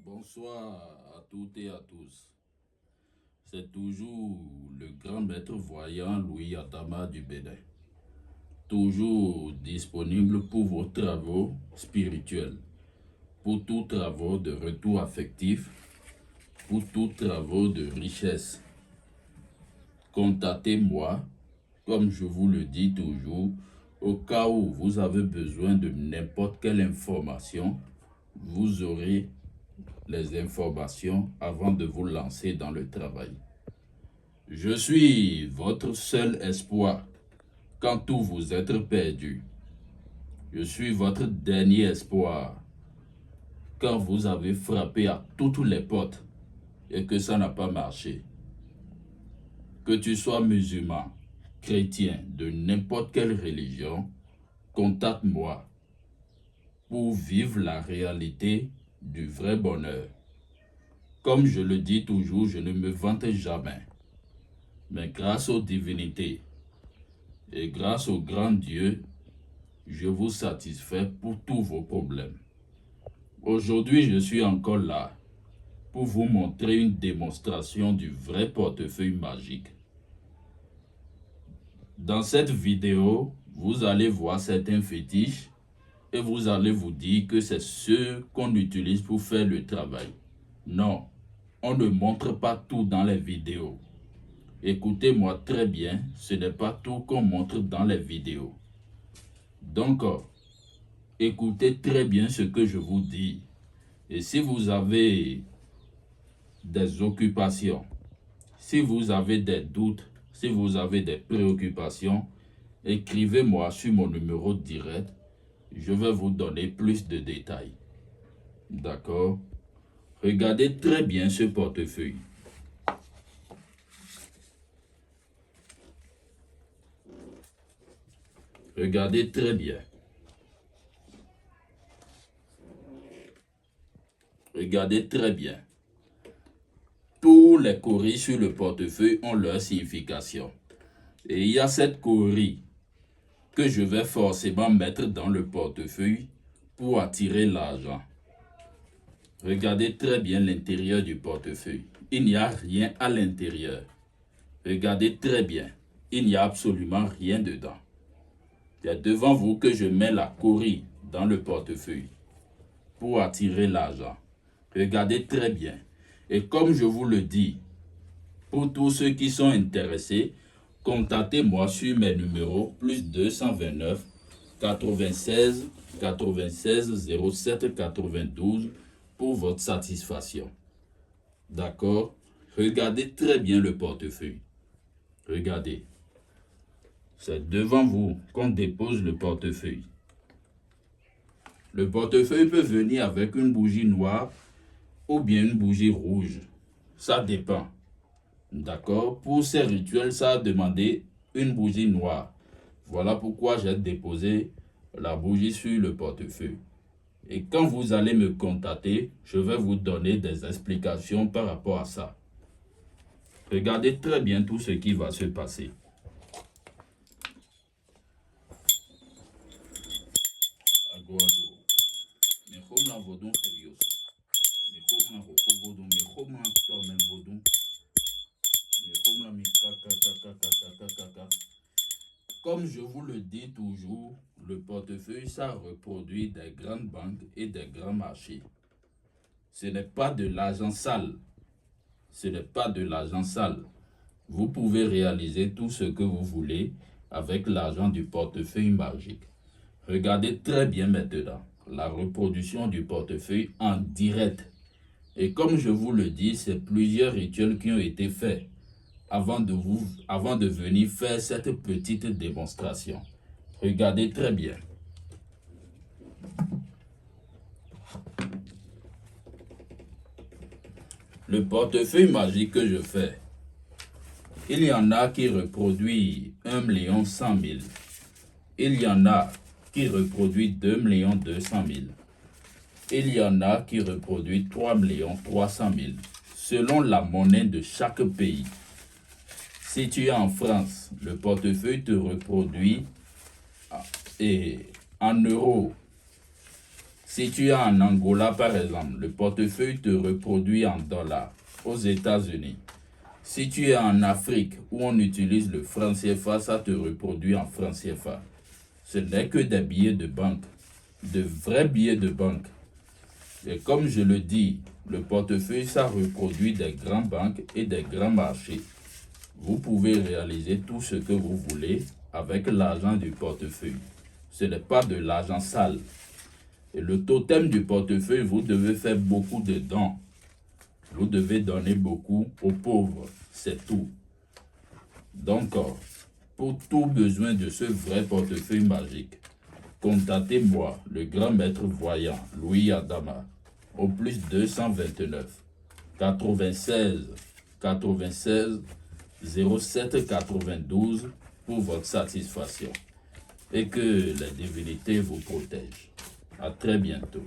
Bonsoir à toutes et à tous. C'est toujours le grand maître voyant Louis Adama du Bénin. Toujours disponible pour vos travaux spirituels, pour tous travaux de retour affectif, pour tous travaux de richesse. Contactez-moi, comme je vous le dis toujours, au cas où vous avez besoin de n'importe quelle information, vous aurez les informations avant de vous lancer dans le travail. Je suis votre seul espoir quand tout vous êtes perdu. Je suis votre dernier espoir quand vous avez frappé à toutes les portes et que ça n'a pas marché. Que tu sois musulman, chrétien, de n'importe quelle religion, contacte-moi pour vivre la réalité du vrai bonheur. Comme je le dis toujours, je ne me vante jamais. Mais grâce aux divinités et grâce au grand Dieu, je vous satisfais pour tous vos problèmes. Aujourd'hui, je suis encore là pour vous montrer une démonstration du vrai portefeuille magique. Dans cette vidéo, vous allez voir certains fétiches et vous allez vous dire que c'est ce qu'on utilise pour faire le travail. Non, on ne montre pas tout dans les vidéos. Écoutez-moi très bien, ce n'est pas tout qu'on montre dans les vidéos. Donc, écoutez très bien ce que je vous dis. Et si vous avez des occupations, si vous avez des doutes, si vous avez des préoccupations, écrivez-moi sur mon numéro direct. Je vais vous donner plus de détails. D'accord? Regardez très bien ce portefeuille. Regardez très bien. Regardez très bien. Tous les cauris sur le portefeuille ont leur signification. Et il y a cette caurie que je vais forcément mettre dans le portefeuille pour attirer l'argent. Regardez très bien l'intérieur du portefeuille. Il n'y a rien à l'intérieur. Regardez très bien. Il n'y a absolument rien dedans. C'est devant vous que je mets la caurie dans le portefeuille pour attirer l'argent. Regardez très bien. Et comme je vous le dis, pour tous ceux qui sont intéressés, contactez-moi sur mes numéros plus 229 96 96 07 92 pour votre satisfaction. D'accord? Regardez très bien le portefeuille. Regardez. C'est devant vous qu'on dépose le portefeuille. Le portefeuille peut venir avec une bougie noire ou bien une bougie rouge. Ça dépend. D'accord? Pour ces rituels, ça a demandé une bougie noire. Voilà pourquoi j'ai déposé la bougie sur le portefeuille. Et quand vous allez me contacter, je vais vous donner des explications par rapport à ça. Regardez très bien tout ce qui va se passer. Ago, ago. Me home la vodun furioso. Me home la hoko vodun. Me home la tormen vodun. Me home la mi kaka. Comme je vous le dis toujours, le portefeuille, ça reproduit des grandes banques et des grands marchés. Ce n'est pas de l'argent sale. Ce n'est pas de l'argent sale. Vous pouvez réaliser tout ce que vous voulez avec l'argent du portefeuille magique. Regardez très bien maintenant la reproduction du portefeuille en direct. Et comme je vous le dis, c'est plusieurs rituels qui ont été faits avant de venir faire cette petite démonstration. Regardez très bien. Le portefeuille magique que je fais, il y en a qui reproduit 1 100 000. Il y en a qui reproduit 2 200 000. Il y en a qui reproduit 3 300 000 selon la monnaie de chaque pays. Si tu es en France, le portefeuille te reproduit et en euros Si tu es en Angola, par exemple, le portefeuille te reproduit en dollars. Aux États-Unis, si tu es en Afrique où on utilise le franc CFA, ça te reproduit en franc CFA. Ce n'est que des billets de banque, de vrais billets de banque. Et comme je le dis, le portefeuille, ça reproduit des grandes banques et des grands marchés. Vous pouvez réaliser tout ce que vous voulez avec l'argent du portefeuille. Ce n'est pas de l'argent sale. Et le totem du portefeuille, vous devez faire beaucoup de dons. Vous devez donner beaucoup aux pauvres. C'est tout. Donc, pour tout besoin de ce vrai portefeuille magique, contactez-moi, le grand maître voyant, Louis Adama, au plus 229 96 96 07 92 pour votre satisfaction. Et que les divinités vous protègent. À très bientôt.